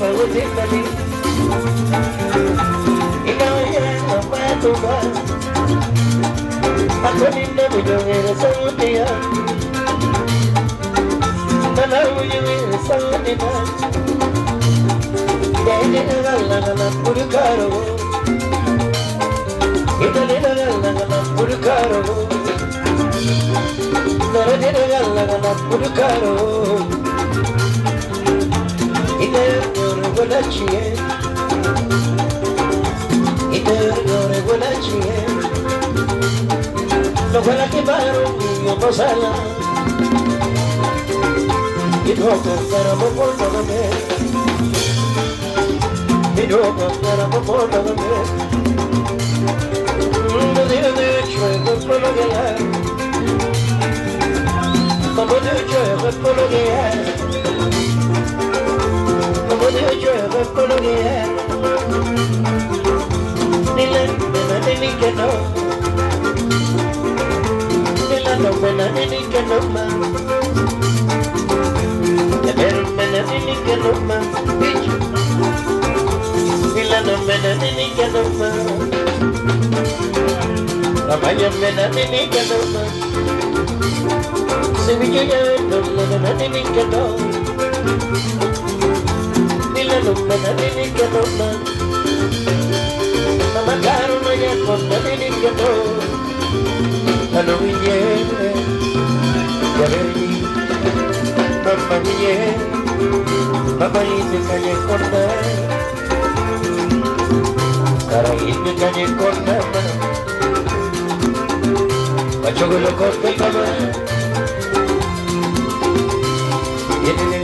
Pawudinali, Inaya, Matuba, Akolinda, Bujanga, Saudia, Nalawi, Saudina, Dayana, Purukaro, Italina, Purukaro, Naradina, Purukaro, no fue la que paró mi posala y no compramos por nada y no compramos por nada no tiene derecho a colocar como derecho a colocar yo con lo que es ni la pena ni que no ni la no pena ni que no más ya pero pena ni que no más ni la no pena ni que no más la vaya pena ni que no más si me yo ya no ni que no no me da ni que no más mamá caro no ya con ni que no a lo viene ya vení mamá viene mamá y me calle con cara y me calle con macho que lo corte mamá viene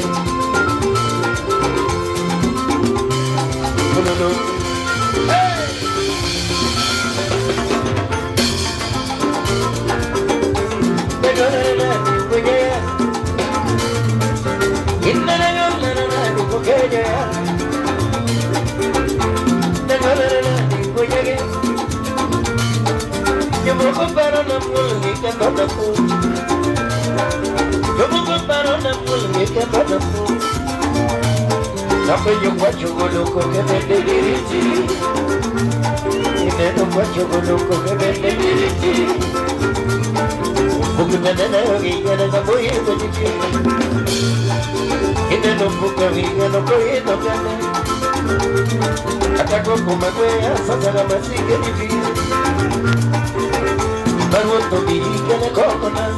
yo me comparo la música con la yo me comparo la música con la no que yo guacho loco que me deliriti y me no guacho loco que me deliriti porque me da la vida de la voy a decir y me no busca vida no voy a tocar hasta como me voy a sacar la música de mi vida vamos to mi que le coconut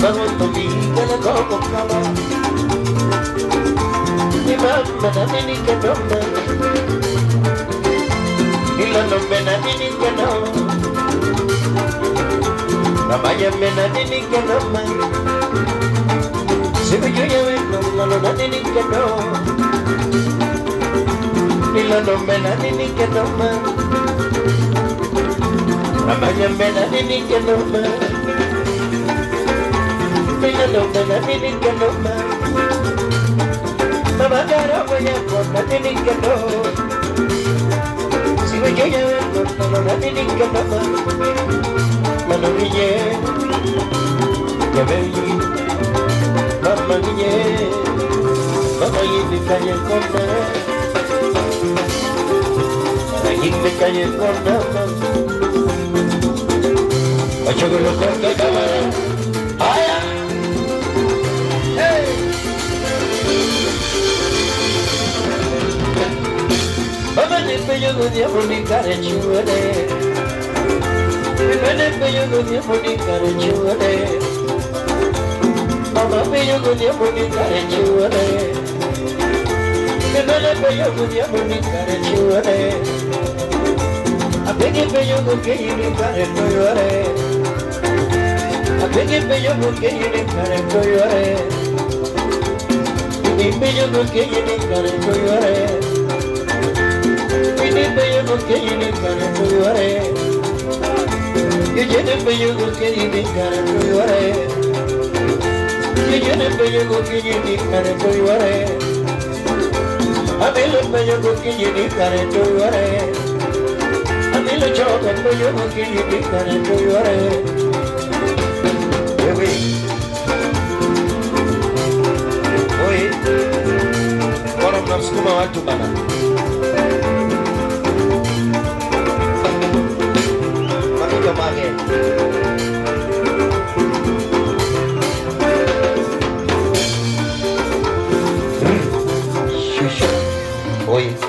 vamos to mi que le coconut mi mamá da ni que no y la no me da ni que no la vaya me da ni que no si me yo ya no lo da ni que no y la no me da ni que no la vaya me da ni que no y la no me da ni que no mamá cara voy a cortar ni que no si me yo ya no lo ni que no mano guille ya vení mamá guille mamá y me calle con ahí me calle con macho que lo corta cámara ay yo no diabo ni care chuare me yo no diabo ni care chuare mamá me yo no diabo ni care chuare me yo no diabo ni care chuare a pegue yo no que ni care chuare a pegue yo no que ni care chuare ni yo no que ni care chuare yo no quiero ni cara tu are yo lleno yo no quiero ni cara tu are yo lleno yo no quiero ni cara tu are a mí lo yo no quiero ni cara tu are a mí lo choca yo no quiero ni cara tu are oye watu bana. Makito mage.